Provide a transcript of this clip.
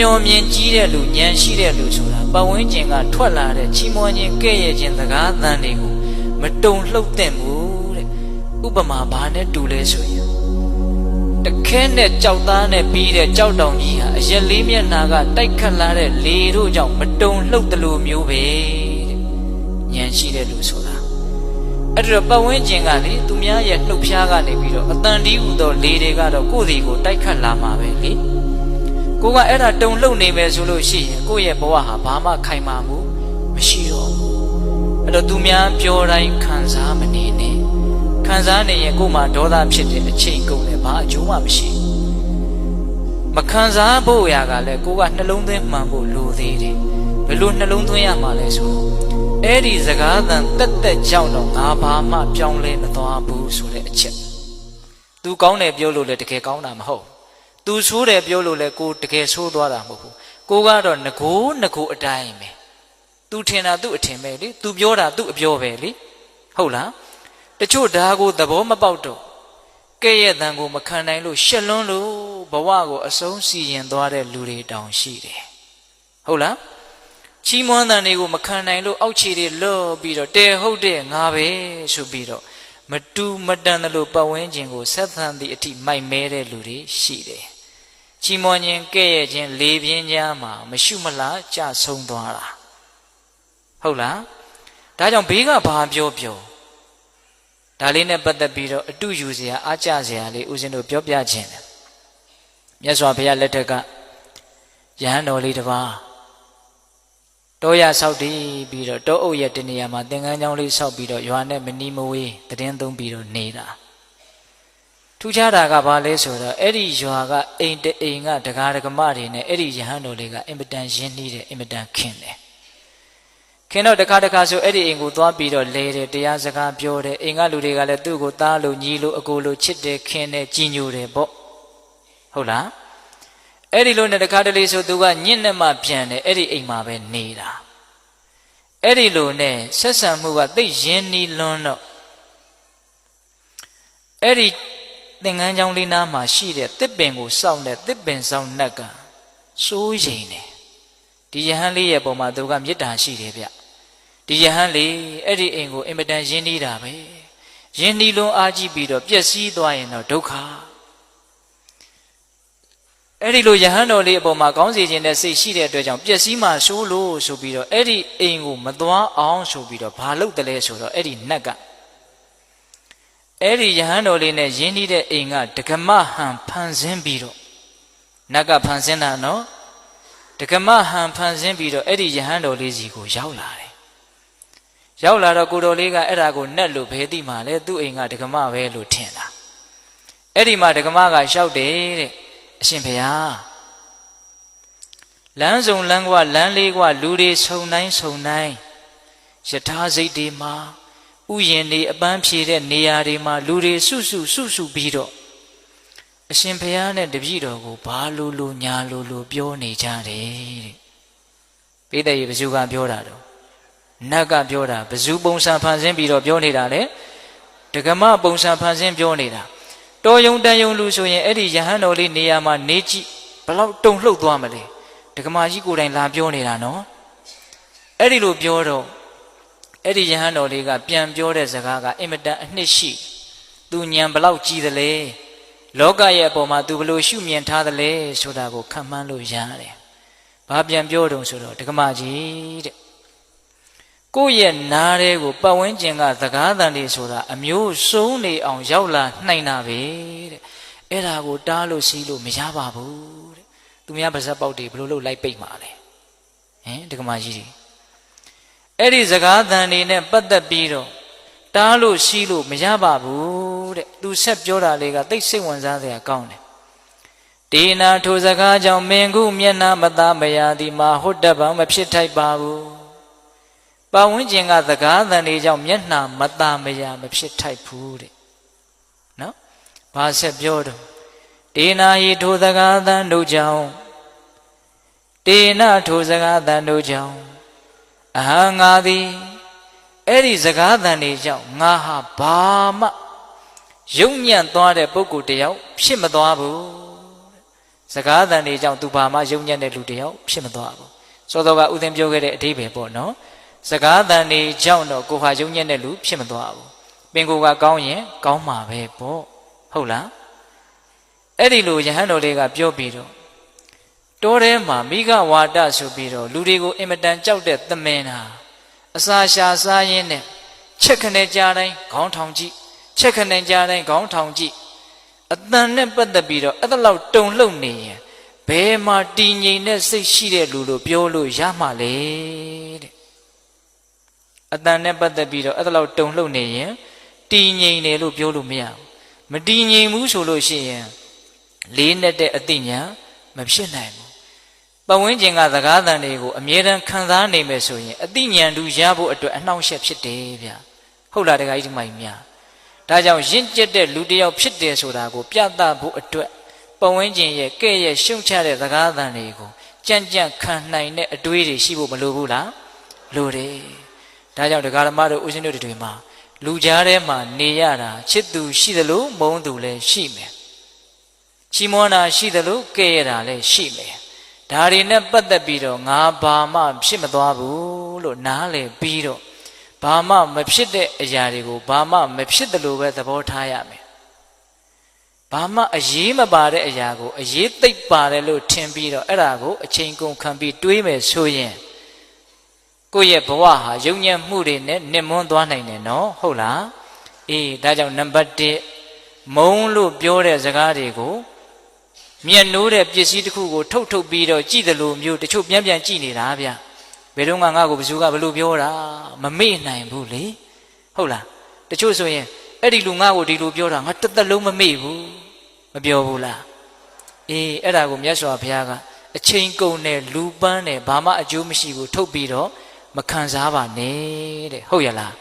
မျောမြင်ကြီးတဲ့လူဉာဏ်ရှိတဲ့လူဆိုတာပတ်ဝန်းကျင်ကထွက်လာတဲ့ချီးမွမ်းခြင်းကဲ့ရဲ့ခြင်းစကားသံတွေကိုမတုံလှုပ်သင့်ဘူးတဲ့ဥပမာဘာနဲ့တူလဲဆိုရင်တခဲနဲ့ကြောက်သားနဲ့ပြီးတဲ့ကြောက်တောင်ကြီးဟာအရက်လေးမျက်နှာကတိုက်ခတ်လာတဲ့လေတို့ကြောင့်မတုံလှုပ်တယ်လို့မျိုးပဲတဲ့ဉာဏ်ရှိတဲ့လူဆိုတာအဲ့တော့ပတ်ဝန်းကျင်ကလေသူများရဲ့နှုတ်ဖျားကနေပြီးတော့အတန်တီးဟူသောလေတွေကတော့ကိုယ့်စီကိုတိုက်ခတ်လာမှာပဲလေကိုကအဲ့ဒါတုံလှုပ်နေမယ်ဆိုလို့ရှိရင်ကိုယ့်ရဲ့ဘဝဟာဘာမှခိုင်မာမှုမရှိတော့ဘူးအဲ့တော့သူများပြောတိုင်းခံစားမနေနဲ့ခံစားနေရင်ကိုယ်မှာဒေါသဖြစ်တဲ့အချိန်ကုန်တယ်ဘာအကျိုးမှမရှိမခံစားဖို့ရာကလည်းကိုကနှလုံးသွင်းမှန်ဖို့လိုသေးတယ်ဘယ်လိုနှလုံးသွင်းရမှာလဲဆိုတော့အဲ့ဒီစကားသံတက်တက်ကြောင့်တော့ငါဘာမှပြောင်းလဲမသွားဘူးဆိုတဲ့အချက်သူကောင်းတယ်ပြောလို့လည်းတကယ်ကောင်းတာမဟုတ်သူဆိုးတယ်ပြောလို့လည်းကိုတကယ်ဆိုးသွားတာမဟုတ်ဘူးကိုကတော့ငကိုအတိုင်းပဲသူထင်တာသူ့အထင်ပဲလေသူပြောတာသူ့အပြောပဲလေဟုတ်လားတချို့ဓာကိုသဘောမပေါက်တော့ကဲ့ရဲ့တန်ကိုမခံနိုင်လို့ရှက်လွန်းလို့ဘဝကိုအဆုံးစီရင်သွားတဲ့လူတွေတောင်ရှိတယ်ဟုတ်လားချီးမွမ်းတန်တွေကိုမခံနိုင်လို့အောက်ခြေတွေလော့ပြီးတော့တဲဟုတ်တဲ့ငါပဲဆိုပြီးတော့မတူမတန်တယ်လို့ပတ်ဝန်းကျင်ကိုဆက်သန်သည့်အထိမိုက်မဲတဲ့လူတွေရှိတယ်ချီးမွမ်းခြင်းကဲ့ရဲ့ခြင်းလေပြင်းကြားမှာမရှုမလားကြဆုံးသွားတာဟုတ်လားဒါကြောင့်ဘေးကဘာပြောဒါလေးနဲ့ပတ်သက်ပြီးတော့အတူယူစရာအားကျစရာလေးဦးဇင်းတို့ပြောပြခြင်းတယ်မြတ်စွာဘုရားလက်ထက်ကယဟန်တော်လေးတစ်ပါးတောရဆောက်တည်ပြီးတော့တောအုပ်ရဲ့တနေရာမှာသင်္ကန်းကျောင်းလေးဆောက်ပြီးတော့ရွာနဲ့မနီးမဝေးတည်င်းသုံးပြီးတော့နေတာထူးခြားတာကဘာလဲဆိုတော့အဲ့ဒီရွာကအိမ်တအိမ်ကဒကာဒကမတွေနဲ့အဲ့ဒီယဟန်တော်လေးကအင်မတန်ရင်းနှီးတယ်အင်မတန်ခင်တယ်ခင်တော့တခါဆိုအဲ့ဒီအိမ်ကိုသွားပြီးတော့လဲတယ်တရားစကားပြောတယ်အိမ်ကလူတွေကလည်းသူ့ကိုသားလို့ညီလို့အကိုလို့ချစ်တယ်ခင်တယ်ကြည်ညိုတယ်ပေါ့ဟုတ်လားအဲ့ဒီလိုနဲ့တခါတလေဆိုသူကညင့်နဲ့မှပြန်တယ်အဲ့ဒီအိမ်မှာပဲနေတာအဲ့ဒီလိုနဲ့ဆက်ဆံမှုကသိရင်းနှီးလွန်းတော့အဲ့ဒီသင်္ကန်းကျောင်းလေးနားမှာရှိတဲ့တစ်ပင်ကိုစောင့်တဲ့တစ်ပင်ဆောင်နှက်ကစိုးရိမ်တယ်ဒီယဟန်လေးရဲ့ပုံမှာသူကမေတ္တာရှိတယ်ဗျဒီယဟန်လေးအဲ့ဒီအိမ်ကိုအင်မတန်ရင်းနှီးတာပဲရင်းနှီးလွန်းအားကြီးပြီးတော့ပျက်စီးသွားရင်တော့ဒုက္ခအဲ့ဒီလိုယဟန်တော်လေးအပေါ်မှာကောင်းစေခြင်းနဲ့စိတ်ရှိတဲ့အတွက်ကြောင့်ပျက်စီးမှဆိုးလို့ဆိုပြီးတော့အဲ့ဒီအိမ်ကိုမသွားအောင်ဆိုပြီးတော့ဘာလုပ်တယ်လဲဆိုတော့အဲ့ဒီနတ်ကအဲ့ဒီယဟန်တော်လေးနဲ့ယင်းနှီးတဲ့အိမ်ကဒကမဟန်ဖန်ဆင်းပြီးတော့နတ်ကဖန်ဆင်းတာနော်ဒကမဟန်ဖန်ဆင်းပြီးတော့အဲ့ဒီယဟန်တော်လေးစီကိုရောက်လာတယ်ရောက်လာတော့ကိုတော်လေးကအဲ့ဒါကိုနတ်လို့ဘယ်သိမှလဲသူ့အိမ်ကဒကမပဲလို့ထင်တာအဲ့ဒီမှာဒကမကရှောက်တယ်တဲ့အရှင်ဘုရားလမ်းစုံလမ်းကွာလမ်းလေးကွာလူတွေဆုံတိုင်းယထာစိတ်တွေမှာဥယျာဉ်တွေအပန်းဖြေတဲ့နေရာတွေမှာလူတွေစုပြီးတော့အရှင်ဘုရားနဲ့တပည့်တော်ကိုဘာလို့ညာလို့ပြောနေကြတယ်တဲ့ပိဿရေဘယ်သူကပြောတာတော့နတ်ကပြောတာဘယ်သူပုံစံဖန်ဆင်းပြီးတော့ပြောနေတာလဲဒကမပုံစံဖန်ဆင်းပြောနေတာတော်ယုံတန်ယုံလူဆိုရင်အဲ့ဒီယဟန်တော်လေးနေရာမှာနေကြည့်ဘလောက်တုံလှုပ်သွားမလဲဒကမာကြီးကိုယ်တိုင်လာပြောနေတာနော်အဲ့ဒီလိုပြောတော့အဲ့ဒီယဟန်တော်လေးကပြန်ပြောတဲ့စကားကအင်မတန်အနှစ်ရှိသူညံဘလောက်ကြီးသလဲလောကရဲ့အပေါ်မှာသူဘလို့ရှုမြင်ထားသလဲဆိုတာကိုခံမှန်းလို့ရတယ်ဘာပြန်ပြောတုံဆိုတော့ဒကမာကြီးတဲ့ကိုယ့်ရဲ့နားတွေကိုပတ်ဝန်းကျင်ကစကားသံတွေဆိုတာအမျိုးစုံနေအောင်ရောက်လာနိုင်တာပဲတဲ့အဲ့ဒါကိုတားလို့စီးလို့မရပါဘူးတဲ့သူများပါဇက်ပေါက်တွေဘလို့လို့လိုက်ပိတ်မှာလဲဒကမာကြီးတွေအဲ့ဒီစကားသံတွေနဲ့ပတ်သက်ပြီးတော့တားလို့စီးလို့မရပါဘူးတဲ့သူဆက်ပြောတာလေးကသိစိတ်ဝင်စားစရာကောင်းတယ်ဒေနာထိုစကားကြောင့်မင်ခုမျက်နှာမသားမရသည်မှာဟုတ်တတ်ပါမဖြစ်ထိုက်ပါဘူးပတ်ဝန်းကျင်ကစကားသံတွေကြောင့်မျက်နှာမသားမရမဖြစ်ထိုက်ဘူးတဲ့နော်ဘာဆက်ပြောတော့ဒေနာဟိထိုစကားသံတို့ကြောင့်ဒေနာထိုစကားသံတို့ကြောင့်အဟံငါသည်အဲ့ဒီစကားသံတွေကြောင့်ငါဟာဘာမှယုံညံ့သွားတဲ့ပုဂ္ဂိုလ်တယောက်ဖြစ်မသွားဘူးစ စကားသံတွေကြောင့်သူဘာမှယုံညံ့တဲ့လူတယောက်ဖြစ်မသွားဘူးစောစောကဥသိမ်းပြောခဲ့တဲ့အဓိပ္ပာယ်ပေါ့နော်စကားသံတွေကြောင့်တော့ကိုဟာယုံညံ့တဲ့လူဖြစ်မသွားဘူးပင်ကိုယ်ကကောင်းရင်ကောင်းမှာပဲပေါ့ဟုတ်လားအဲ့ဒီလိုယဟန်တော်လေးကပြောပြီးတော့တောထဲမှာမိဂဝါဒဆိုပြီးတော့လူတွေကိုအင်မတန်ကြောက်တဲ့သမင်ဟာအစာရှာစားရင်းနဲ့ချက်ခနဲ့ကြားတိုင်းခေါင်းထောင်ကြည့်ချက်ခနဲ့ကြားတိုင်းခေါင်းထောင်ကြည့်အတန်နဲ့ပတ်သက်ပြီးတော့အဲ့ဒါလောက်တုံလှုပ်နေရင်ဘယ်မှာတည်ငြိမ်တဲ့စိတ်ရှိတဲ့လူလို့ပြောလို့ရမှာလေတဲ့အတန်နဲ့ပတ်သက်ပြီးတော့အဲ့ဒါလောက်တုံလှုပ်နေရင်တည်ငြိမ်တယ်လို့ပြောလို့မရဘူးမတည်ငြိမ်ဘူးဆိုလို့ရှိရင်လေးနဲ့တဲ့အသိဉာဏ်မဖြစ်နိုင်ဘူးပတ်ဝန်းကျင်ကစကားသံတွေကိုအမြဲတမ်းခံစားနေမယ်ဆိုရင်အသိဉာဏ်တူရဖို့အတွက်အနှောင့်အယှက်ဖြစ်တယ်ဗျဟုတ်လားတခါကြီးဒီမိုင်များဒါကြောင့်ရင့်ကျက်တဲ့လူတစ်ယောက်ဖြစ်တယ်ဆိုတာကိုပြသဖို့အတွက်ပတ်ဝန်းကျင်ရဲ့ကဲ့ရဲ့ရှုံချတဲ့စကားသံတွေကိုကြံ့ကြံ့ခံနိုင်တဲ့အတွေးတွေရှိဖို့မလိုဘူးလားလိုတယ်ဒါကြောင့်ဒကာဓမ္မတို့ဦးဇင်းတို့တွေမှာလူကြားထဲမှာနေရတာချစ်သူရှိသလိုမုန်းသူလည်းရှိမယ်ချီးမွမ်းတာရှိသလိုကဲ့ရတာလည်းရှိမယ်ဒါတွေနဲ့ပတ်သက်ပြီးတော့ငါဘာမှဖြစ်မသွားဘူးလို့နားလည်ပြီးတော့ဘာမှမဖြစ်တဲ့အရာတွေကိုဘာမှမဖြစ်တယ်လို့ပဲသဘောထားရမယ်ဘာမှအရေးမပါတဲ့အရာကိုအရေးသိပ်ပါတယ်လို့ထင်ပြီးတော့အဲ့ဒါကိုအချိန်ကုန်ခံပြီးတွေးမယ်ဆိုရင်ကိုယ့်ရဲ့ဘဝဟာယုံညံ့မှုတွေနဲ့နစ်မွန်းသွားနိုင်တယ်နော်ဟုတ်လားအေးဒါကြောင့်နံပါတ်1မုန်းလို့ပြောတဲ့စကားတွေကိုမျက်နှိုးတဲ့ပစ္စည်းတစ်ခုကိုထုတ်ပြီးတော့ကြည့်တယ်လို့မျိုးတချို့ပြန်ကြည့်နေတာဗျဘယ်တော့မှငါ့ကိုဘယ်သူကဘလို့ပြောတာမမေ့နိုင်ဘူးလေဟုတ်လားတချို့ဆိုရင်အဲ့ဒီလူငါ့ကိုဒီလိုပြောတာငါတစ်သက်လုံးမမေ့ဘူးမပြောဘူးလားအေးအဲ့ဒါကိုမြတ်စွာဘုရားကအချိန်ကုန်တဲ့လူပန်းတဲ့ဘာမှအကျိုးမရှိဘူးထုတ်ပြီးတော့မခံစားပါနဲ့တဲ့ဟုတ်ရလား